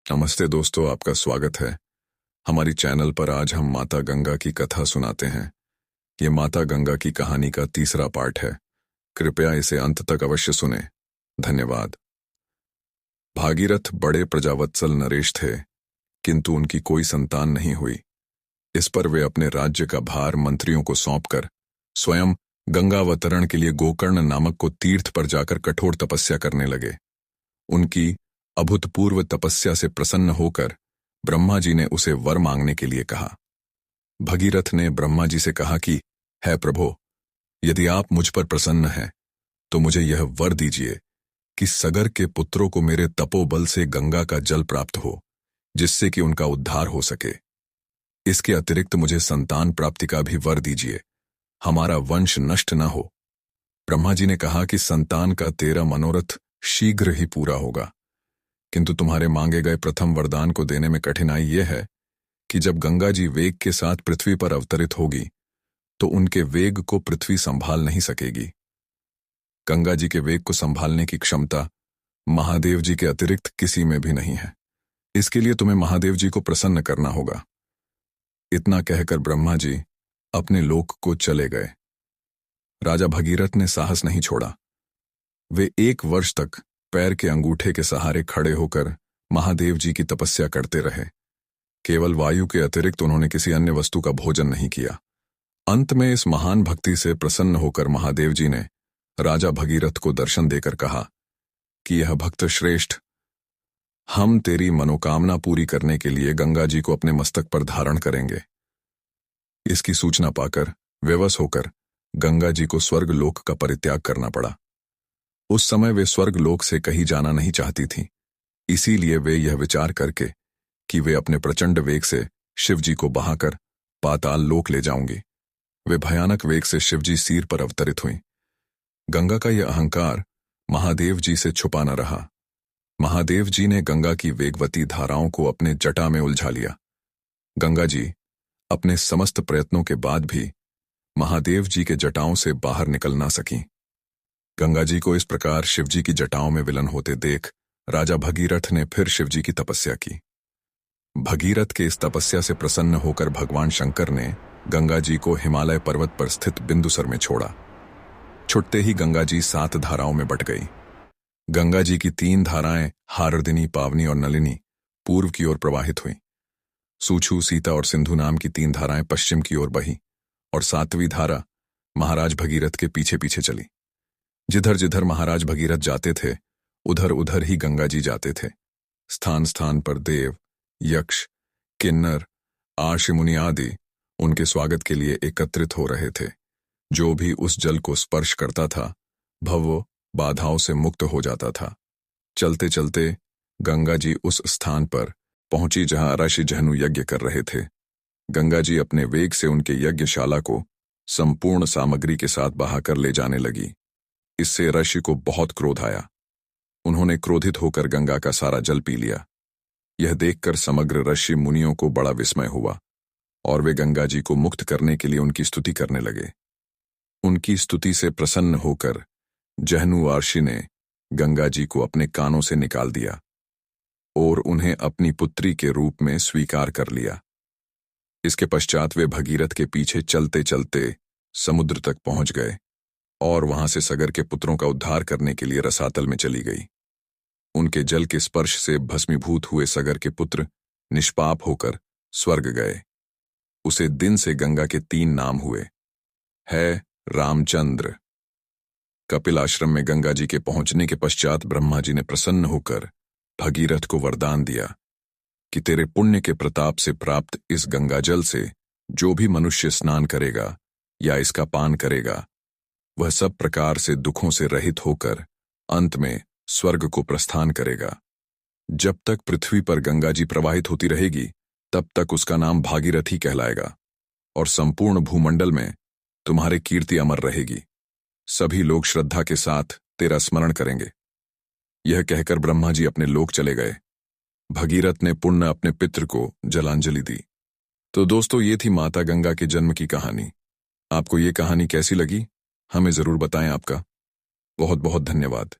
नमस्ते दोस्तों, आपका स्वागत है हमारी चैनल पर। आज हम माता गंगा की कथा सुनाते हैं। ये माता गंगा की कहानी का तीसरा पार्ट है। कृपया इसे अंत तक अवश्य सुनें। धन्यवाद। भागीरथ बड़े प्रजावत्सल नरेश थे, किंतु उनकी कोई संतान नहीं हुई। इस पर वे अपने राज्य का भार मंत्रियों को सौंपकर स्वयं गंगावतरण के लिए गोकर्ण नामक को तीर्थ पर जाकर कठोर तपस्या करने लगे। उनकी अभूतपूर्व तपस्या से प्रसन्न होकर ब्रह्मा जी ने उसे वर मांगने के लिए कहा। भगीरथ ने ब्रह्मा जी से कहा कि है प्रभो, यदि आप मुझ पर प्रसन्न हैं तो मुझे यह वर दीजिए कि सगर के पुत्रों को मेरे तपोबल से गंगा का जल प्राप्त हो, जिससे कि उनका उद्धार हो सके। इसके अतिरिक्त मुझे संतान प्राप्ति का भी वर दीजिए, हमारा वंश नष्ट न हो। ब्रह्मा जी ने कहा कि संतान का तेरा मनोरथ शीघ्र ही पूरा होगा, किंतु तुम्हारे मांगे गए प्रथम वरदान को देने में कठिनाई यह है कि जब गंगा जी वेग के साथ पृथ्वी पर अवतरित होगी तो उनके वेग को पृथ्वी संभाल नहीं सकेगी। गंगा जी के वेग को संभालने की क्षमता महादेव जी के अतिरिक्त किसी में भी नहीं है। इसके लिए तुम्हें महादेव जी को प्रसन्न करना होगा। इतना कहकर ब्रह्मा जी अपने लोक को चले गए। राजा भगीरथ ने साहस नहीं छोड़ा। वे 1 वर्ष तक पैर के अंगूठे के सहारे खड़े होकर महादेव जी की तपस्या करते रहे। केवल वायु के अतिरिक्त उन्होंने किसी अन्य वस्तु का भोजन नहीं किया। अंत में इस महान भक्ति से प्रसन्न होकर महादेव जी ने राजा भगीरथ को दर्शन देकर कहा कि यह भक्त श्रेष्ठ, हम तेरी मनोकामना पूरी करने के लिए गंगा जी को अपने मस्तक पर धारण करेंगे। इसकी सूचना पाकर विवश होकर गंगा जी को स्वर्ग लोक का परित्याग करना पड़ा। उस समय वे स्वर्ग लोक से कहीं जाना नहीं चाहती थीं। इसीलिए वे यह विचार करके कि वे अपने प्रचंड वेग से शिव जी को बहाकर पाताल लोक ले जाऊंगी, वे भयानक वेग से शिव जी सिर पर अवतरित हुई। गंगा का यह अहंकार महादेव जी से छुपा न रहा। महादेव जी ने गंगा की वेगवती धाराओं को अपने जटा में उलझा लिया। गंगा जी अपने समस्त प्रयत्नों के बाद भी महादेव जी के जटाओं से बाहर निकल ना सकीं। गंगा जी को इस प्रकार शिवजी की जटाओं में विलीन होते देख राजा भगीरथ ने फिर शिवजी की तपस्या की। भगीरथ के इस तपस्या से प्रसन्न होकर भगवान शंकर ने गंगा जी को हिमालय पर्वत पर स्थित बिंदुसर में छोड़ा। छुटते ही गंगा जी 7 धाराओं में बट गई। गंगा जी की 3 धाराएं हारदिनी, पावनी और नलिनी पूर्व की ओर प्रवाहित हुईं। सूछू, सीता और सिंधु नाम की 3 धाराएं पश्चिम की ओर बही और 7वीं धारा महाराज भगीरथ के पीछे पीछे चली। जिधर जिधर महाराज भगीरथ जाते थे उधर उधर ही गंगा जी जाते थे। स्थान स्थान पर देव, यक्ष, किन्नर, आर्षि मुनि आदि उनके स्वागत के लिए एकत्रित हो रहे थे। जो भी उस जल को स्पर्श करता था भव बाधाओं से मुक्त हो जाता था। चलते चलते गंगा जी उस स्थान पर पहुंची जहां ऋषि जहनु यज्ञ कर रहे थे। गंगा जी अपने वेग से उनके यज्ञशाला को संपूर्ण सामग्री के साथ बहाकर ले जाने लगी। इससे ऋषि को बहुत क्रोध आया। उन्होंने क्रोधित होकर गंगा का सारा जल पी लिया। यह देखकर समग्र ऋषि मुनियों को बड़ा विस्मय हुआ और वे गंगा जी को मुक्त करने के लिए उनकी स्तुति करने लगे। उनकी स्तुति से प्रसन्न होकर जहनु आर्षि ने गंगा जी को अपने कानों से निकाल दिया और उन्हें अपनी पुत्री के रूप में स्वीकार कर लिया। इसके पश्चात वे भगीरथ के पीछे चलते चलते समुद्र तक पहुंच गए और वहां से सगर के पुत्रों का उद्धार करने के लिए रसातल में चली गई। उनके जल के स्पर्श से भस्मीभूत हुए सगर के पुत्र निष्पाप होकर स्वर्ग गए। उसे दिन से गंगा के 3 नाम हुए है रामचंद्र। कपिल आश्रम में गंगा जी के पहुंचने के पश्चात ब्रह्मा जी ने प्रसन्न होकर भगीरथ को वरदान दिया कि तेरे पुण्य के प्रताप से प्राप्त इस गंगा जल से जो भी मनुष्य स्नान करेगा या इसका पान करेगा वह सब प्रकार से दुखों से रहित होकर अंत में स्वर्ग को प्रस्थान करेगा। जब तक पृथ्वी पर गंगा जी प्रवाहित होती रहेगी तब तक उसका नाम भागीरथ ही कहलाएगा और संपूर्ण भूमंडल में तुम्हारी कीर्ति अमर रहेगी। सभी लोग श्रद्धा के साथ तेरा स्मरण करेंगे। यह कहकर ब्रह्मा जी अपने लोक चले गए। भगीरथ ने पुण्य अपने पितृ को जलांजलि दी। तो दोस्तों, ये थी माता गंगा के जन्म की कहानी। आपको ये कहानी कैसी लगी हमें जरूर बताएं। आपका बहुत बहुत धन्यवाद।